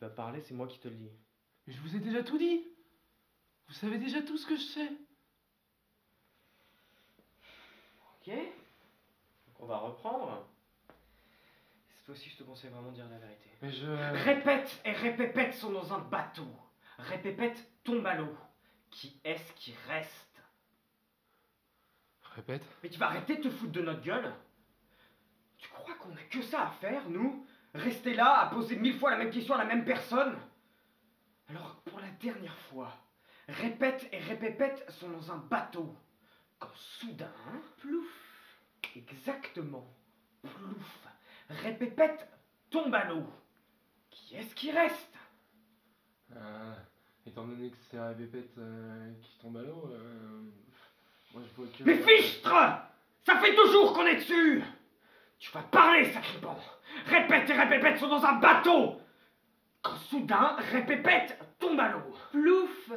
vas parler, c'est moi qui te le dis. Mais je vous ai déjà tout dit. Vous savez déjà tout ce que je sais. Ok. Donc on va reprendre. Cette fois-ci, je te conseille vraiment de dire la vérité. Mais je... Répète et répépète sont dans un bateau. Répépète tombe à l'eau. Qui est-ce qui reste? Répète. Mais tu vas arrêter de te foutre de notre gueule? Tu crois qu'on a que ça à faire, nous? Rester là, à poser 1000 fois la même question à la même personne? Alors, pour la dernière fois, répète et répépète sont dans un bateau. Quand soudain, plouf, exactement, plouf, répépète tombe à l'eau. Qui est-ce qui reste? Étant donné que c'est la répète qui tombe à l'eau, moi je vois que... Mais fichtre! Ça fait 2 jours qu'on est dessus! Tu vas parler, sacré-bon! Répète et répépète sont dans un bateau! Quand soudain, répépète tombe à l'eau. Plouf!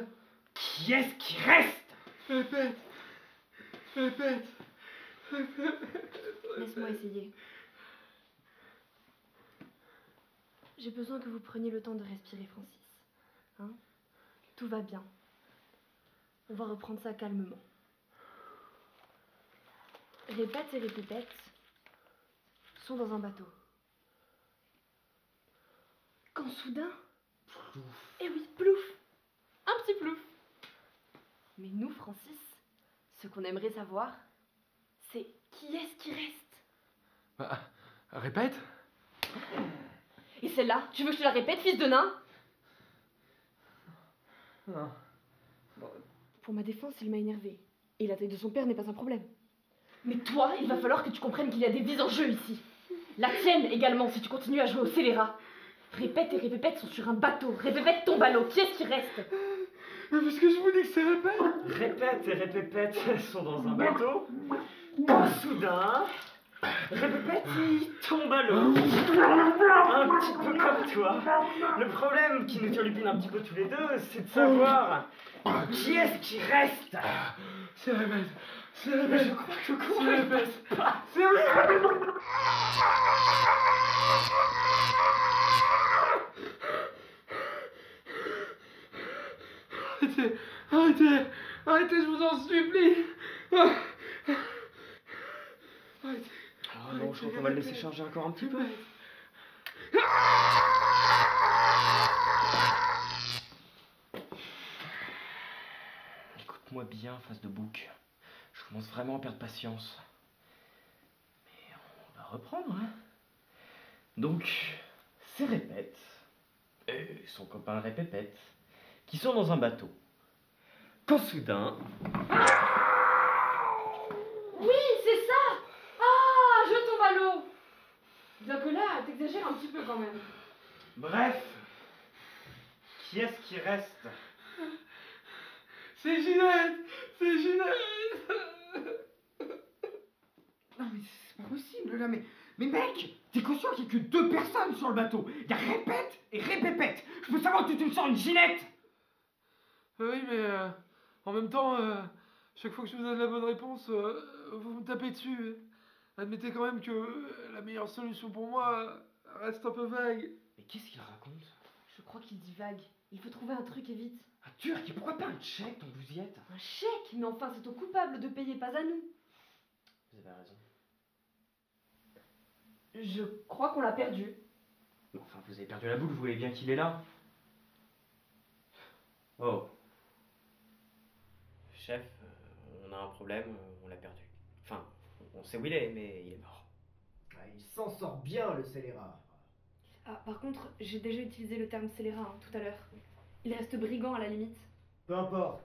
Qui est-ce qui reste? Répète. Répète. Laisse-moi essayer. J'ai besoin que vous preniez le temps de respirer, Francis. Hein? Tout va bien. On va reprendre ça calmement. Répète et répépète sont dans un bateau. Quand soudain... Plouf. Eh oui, plouf! Un petit plouf! Mais nous, Francis, ce qu'on aimerait savoir, c'est qui est-ce qui reste? Bah, répète. Et celle-là, tu veux que je te la répète, fils de nain? Non. Pour ma défense, il m'a énervé. Et la taille de son père n'est pas un problème. Mais toi, il va falloir que tu comprennes qu'il y a des vies en jeu ici. La tienne également, si tu continues à jouer au scélérat. Répète et répépète sont sur un bateau. Répépète tombe à l'eau. Qui est-ce qui reste? Parce que je vous dis que c'est répète. Répète et répépète sont dans un bateau. Quand soudain, répépète tombe à l'eau. Un petit peu comme toi. Le problème qui nous turlupine un petit peu tous les deux, c'est de savoir qui est-ce qui reste. C'est répète. C'est Mais répète. je crois que je C'est comprends répète. pas. C'est répète. Arrêtez. Arrêtez. Arrêtez, je vous en supplie. Arrêtez. Ah non, je crois qu'on va le laisser charger encore un petit peu. Écoute-moi bien, face de bouc. Je commence vraiment à perdre patience. Mais on va reprendre, hein. Donc, c'est Répète et son copain Répépète qui sont dans un bateau. Quand soudain... Oui, c'est ça! Ah, je tombe à l'eau! Bien que là, t'exagères un petit peu quand même. Bref, qui est-ce qui reste? C'est Ginette. C'est Ginette. Non mais c'est pas possible là, mais mec, t'es conscient qu'il y a que 2 personnes sur le bateau? Il y a Répète et Répépète. Je peux savoir que tu te sens une Ginette? Oui, mais en même temps, chaque fois que je vous donne la bonne réponse, vous me tapez dessus. Admettez quand même que la meilleure solution pour moi reste un peu vague. Mais qu'est-ce qu'il raconte? Je crois qu'il divague. Il faut trouver un truc et vite. Un turc, et pourquoi pas un tchèque tant que vous y êtes? Un chèque? Mais enfin, c'est au coupable de payer, pas à nous. Vous avez raison. Je crois qu'on l'a perdu. Mais enfin, vous avez perdu la boule, vous voyez bien qu'il est là. Oh. Chef, on a un problème, on l'a perdu. Enfin, on sait où il est, mais il est mort. Ah, il s'en sort bien, le scélérat. Ah, par contre, j'ai déjà utilisé le terme scélérat tout à l'heure. Il reste brigand à la limite. Peu importe.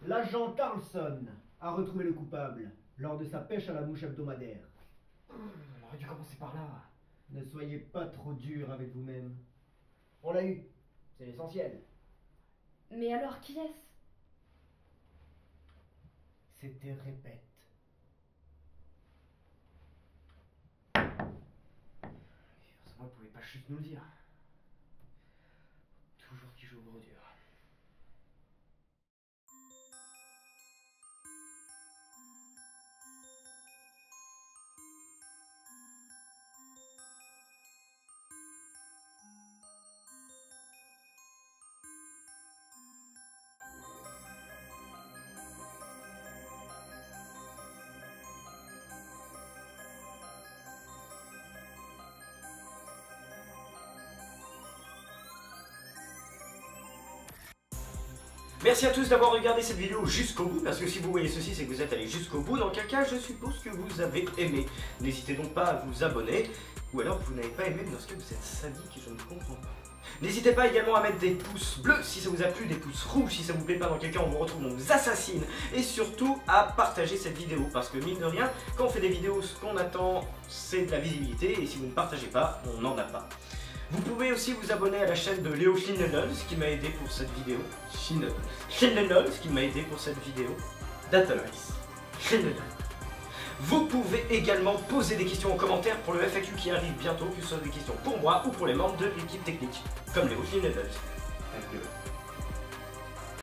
L'agent Carlson a retrouvé le coupable lors de sa pêche à la mouche hebdomadaire. On aurait dû commencer par là. Ne soyez pas trop dur avec vous-même. On l'a eu. C'est l'essentiel. Mais alors, qui est-ce? C'était Répète. Forcément, vous pouvez pas juste nous le dire. Toujours qui joue au gros dur. Merci à tous d'avoir regardé cette vidéo jusqu'au bout, parce que si vous voyez ceci, c'est que vous êtes allé jusqu'au bout. Dans quel cas, je suppose que vous avez aimé. N'hésitez donc pas à vous abonner, ou alors vous n'avez pas aimé parce que vous êtes sadique et je ne comprends pas. N'hésitez pas également à mettre des pouces bleus si ça vous a plu, des pouces rouges si ça vous plaît pas, dans quel cas on vous retrouve, on vous assassine. Et surtout à partager cette vidéo, parce que mine de rien, quand on fait des vidéos, ce qu'on attend, c'est de la visibilité, et si vous ne partagez pas, on n'en a pas. Vous pouvez aussi vous abonner à la chaîne de Léo Schindenholz qui m'a aidé pour cette vidéo. Schindenholz qui m'a aidé pour cette vidéo. Datalize. Schindenholz. Vous pouvez également poser des questions en commentaire pour le FAQ qui arrive bientôt, que ce soit des questions pour moi ou pour les membres de l'équipe technique, comme Léo Schindenholz.